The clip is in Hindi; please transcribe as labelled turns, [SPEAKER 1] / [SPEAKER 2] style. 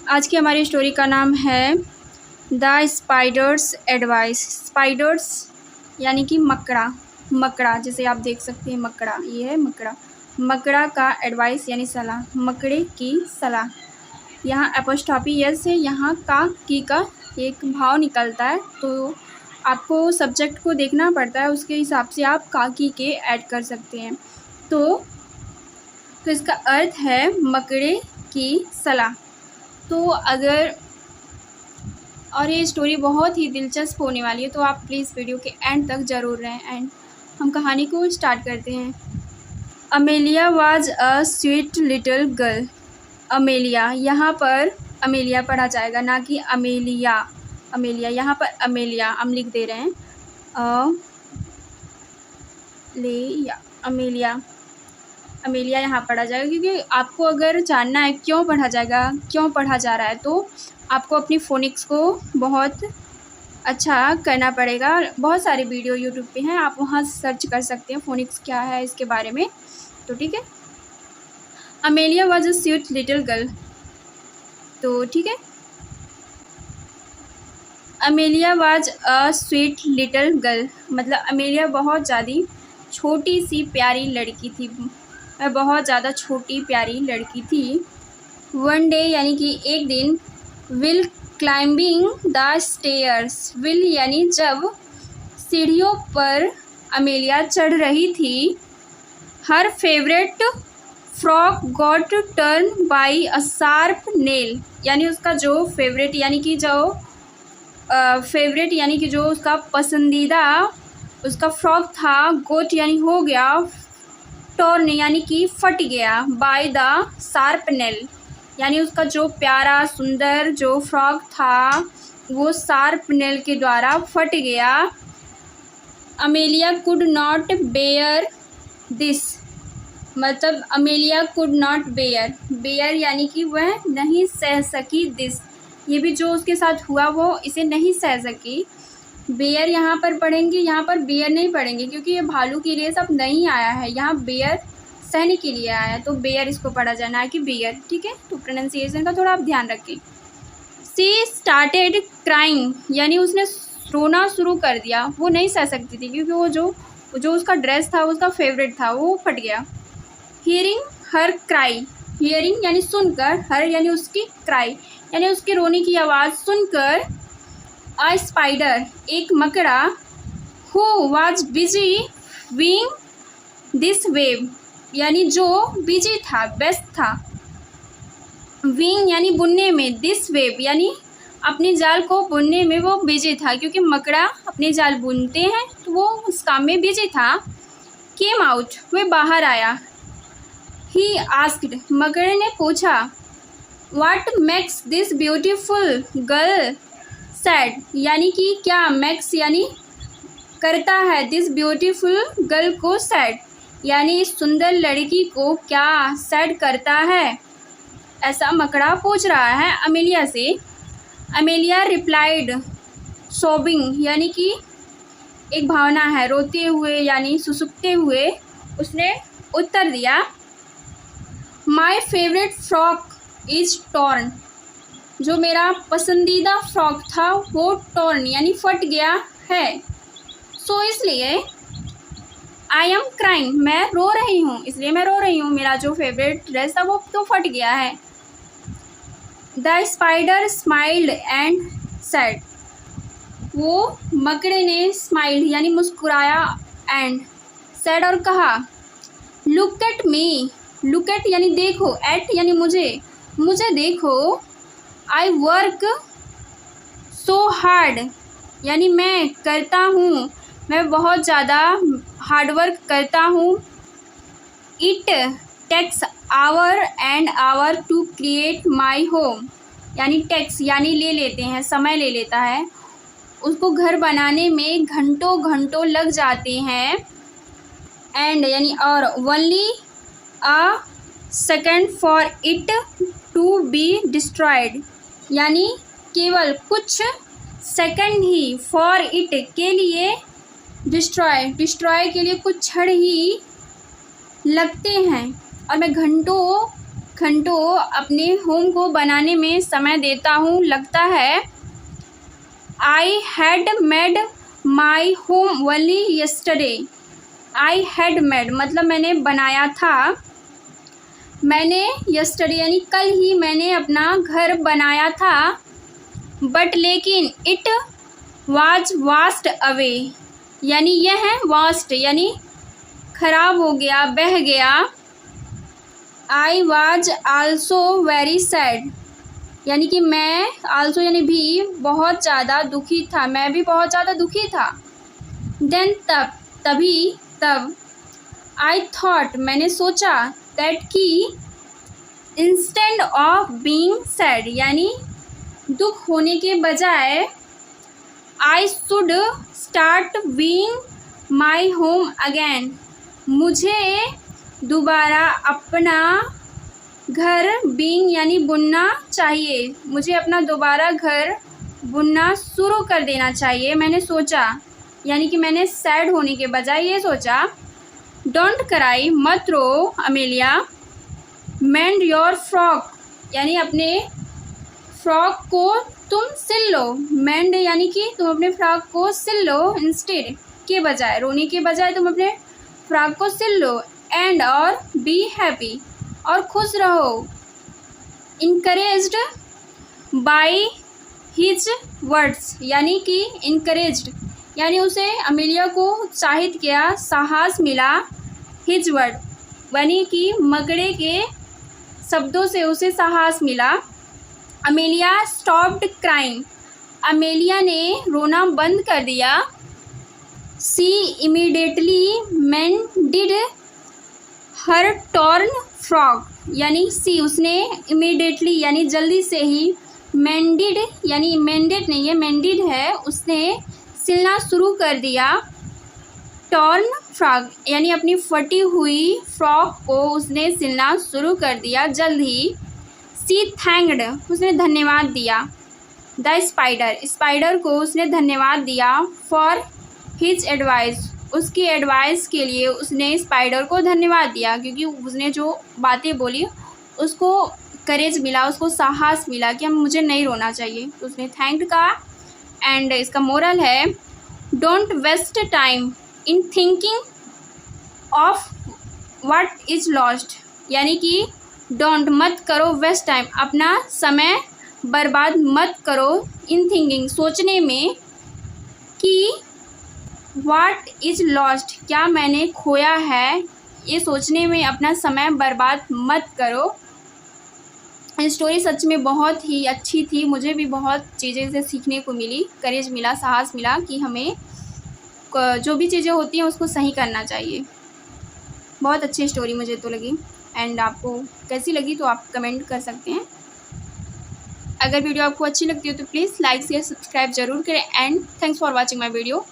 [SPEAKER 1] आज की हमारी स्टोरी का नाम है द स्पाइडर्स एडवाइस। स्पाइडर्स यानी कि मकड़ा, मकड़ा जिसे आप देख सकते हैं, मकड़ा, ये है मकड़ा। मकड़ा का एडवाइस यानी सलाह, मकड़े की सलाह। यहाँ एपोस्ट्रॉफी यस है, यहाँ की का एक भाव निकलता है, तो आपको सब्जेक्ट को देखना पड़ता है, उसके हिसाब से आप की के ऐड कर सकते हैं। तो इसका अर्थ है मकड़े की सलाह। तो अगर और ये स्टोरी बहुत ही दिलचस्प होने वाली है, तो आप प्लीज़ वीडियो के एंड तक ज़रूर रहें। एंड हम कहानी को स्टार्ट करते हैं। Amelia was a sweet little girl. Amelia, यहाँ पर अमेलिया पढ़ा जाएगा, ना कि अमेलिया। अमेलिया, यहाँ पर अमेलिया हम लिख दे रहे हैं, अमेलिया। अमेलिया यहाँ पढ़ा जाएगा, क्योंकि आपको अगर जानना है क्यों पढ़ा जाएगा, क्यों पढ़ा जा रहा है, तो आपको अपनी फोनिक्स को बहुत अच्छा करना पड़ेगा। बहुत सारे वीडियो यूट्यूब पे हैं, आप वहाँ सर्च कर सकते हैं फोनिक्स क्या है इसके बारे में। तो ठीक है, Amelia was a sweet little girl. तो ठीक है, Amelia was a sweet little girl मतलब अमेलिया बहुत ज़्यादा छोटी सी प्यारी लड़की थी, बहुत ज़्यादा छोटी प्यारी लड़की थी। वन डे यानी कि एक दिन, will climbing the stairs, will यानी जब सीढ़ियों पर अमेलिया चढ़ रही थी, हर favourite frock got turn by a sharp nail, यानी उसका जो फेवरेट यानी कि जो उसका पसंदीदा उसका फ्रॉक था, गोट यानी हो गया, टॉर्न यानी कि फट गया, बाय द शार्प नेल यानी उसका जो प्यारा सुंदर जो फ्रॉक था वो शार्प नेल के द्वारा फट गया। Amelia could not bear this मतलब अमेलिया कुड नॉट बेयर यानी कि वह नहीं सह सकी, दिस ये भी जो उसके साथ हुआ वो इसे नहीं सह सकी। बेयर यहाँ पर पढ़ेंगे, यहाँ पर बेयर नहीं पढ़ेंगे, क्योंकि ये भालू के लिए सब नहीं आया है, यहाँ बेयर सहने के लिए आया है, तो बेयर इसको पढ़ा जाना है कि बेयर। ठीक है, तो प्रोनाउंसिएशन का थोड़ा आप ध्यान रखें। सी स्टार्टेड क्राइंग यानी उसने रोना शुरू कर दिया, वो नहीं सह सकती थी, क्योंकि वो जो उसका ड्रेस था, उसका फेवरेट था, वो फट गया। हियरिंग हर क्राई, हियरिंग यानी सुनकर, हर यानी उसकी, क्राई यानी उसके रोने की आवाज़ सुनकर, अ स्पाइडर एक मकड़ा, who was busy weighing this web यानी जो बिजी था, व्यस्त था, वीइंग यानी बुनने में, दिस वेब यानी अपने जाल को बुनने में वो बिजी था, क्योंकि मकड़ा अपने जाल बुनते हैं तो वो उस काम में बिजी था। केम आउट वह बाहर आया। ही आस्क्ड मकड़े ने पूछा, what makes this beautiful girl sad यानी कि क्या मैक्स यानी करता है, दिस ब्यूटीफुल गर्ल को सैड यानी इस सुंदर लड़की को क्या सैड करता है, ऐसा मकड़ा पूछ रहा है अमेलिया से। अमेलिया रिप्लाइड सोबिंग यानी कि एक भावना है, रोते हुए यानी सुसुकते हुए उसने उत्तर दिया, my favourite frock is torn जो मेरा पसंदीदा फ्रॉक था वो टॉर्न यानी फट गया है, सो इसलिए आई एम क्राइंग मैं रो रही हूँ, इसलिए मैं रो रही हूँ, मेरा जो फेवरेट ड्रेस था वो तो फट गया है। The spider smiled and said वो मकड़े ने स्माइल्ड यानी मुस्कुराया, एंड सेड और कहा, look at me, look at यानी देखो, एट यानी मुझे देखो, आई वर्क सो हार्ड यानी मैं करता हूँ, मैं बहुत ज़्यादा हार्डवर्क करता हूँ। It takes hour and hour to create my home यानी टेक्स यानी ले लेते हैं, समय ले लेता है, उसको घर बनाने में घंटों घंटों लग जाते हैं। एंड यानी और, only a second for it to be destroyed यानी केवल कुछ सेकंड ही, फॉर इट के लिए, डिस्ट्रॉय के लिए कुछ क्षण ही लगते हैं, और मैं घंटों घंटों अपने होम को बनाने में समय देता हूँ। लगता है I had made my home only yesterday. I had made मतलब मैंने बनाया था। मैंने यस्टरडे यानी कल ही मैंने अपना घर बनाया था। बट लेकिन इट वाज वास्ट अवे यानी यह है वास्ट यानी खराब हो गया, बह गया। I was also very sad यानी कि मैं आल्सो यानी भी बहुत ज़्यादा दुखी था, मैं भी बहुत ज़्यादा दुखी था। देन तब आई थॉट मैंने सोचा दैट कि इंस्टेड ऑफ बीइंग सैड यानी दुख होने के बजाय I should start being my home again. मुझे दोबारा अपना घर बीइंग यानी बुनना चाहिए। मुझे अपना दोबारा घर बुनना शुरू कर देना चाहिए। मैंने सोचा यानी कि मैंने सैड होने के बजाय ये सोचा। डोंट क्राई मत रो अमेलिया। मेंड योर फ्रॉक यानी अपने फ्रॉक को तुम सिल लो। मेंड यानी कि तुम अपने फ्रॉक को सिल लो। इंस्टेड के बजाय रोने के बजाय तुम अपने फ्रॉक को सिल लो। एंड और बी हैप्पी और खुश रहो। इनकरेज्ड बाय हिज वर्ड्स यानी कि इनकरेज्ड यानी उसे अमेलिया को उत्साहित किया, साहस मिला। हिज वर्ड यानी कि मकड़े के शब्दों से उसे साहस मिला। अमेलिया स्टॉप्ड क्राइंग अमेलिया ने रोना बंद कर दिया। सी इमीडिएटली मेंडेड हर टॉर्न फ्रॉक यानी सी उसने इमीडिएटली यानी जल्दी से ही मेंडेड यानी मेंडेड नहीं है मेंडेड है उसने सिलना शुरू कर दिया। टॉर्न फ्रॉक यानी अपनी फटी हुई फ्रॉक को उसने सिलना शुरू कर दिया जल्द ही। सी थैंक्ड उसने धन्यवाद दिया। द स्पाइडर को उसने धन्यवाद दिया। फॉर हिज एडवाइस उसकी एडवाइस के लिए उसने स्पाइडर को धन्यवाद दिया क्योंकि उसने जो बातें बोली उसको करेज मिला, उसको साहस मिला कि मुझे नहीं रोना चाहिए, तो उसने थैंक्ड कहा। एंड इसका मोरल है don't waste time in thinking of what is lost यानी कि डोंट मत करो वेस्ट टाइम अपना समय बर्बाद मत करो इन थिंकिंग सोचने में कि व्हाट इज लॉस्ट क्या मैंने खोया है, ये सोचने में अपना समय बर्बाद मत करो। स्टोरी सच में बहुत ही अच्छी थी, मुझे भी बहुत चीज़ें से सीखने को मिली, करेज मिला, साहस मिला कि हमें जो भी चीज़ें होती हैं उसको सही करना चाहिए। बहुत अच्छी स्टोरी मुझे तो लगी। एंड आपको कैसी लगी तो आप कमेंट कर सकते हैं। अगर वीडियो आपको अच्छी लगती हो तो प्लीज़ लाइक शेयर सब्सक्राइब जरूर करें। And thanks for watching my video.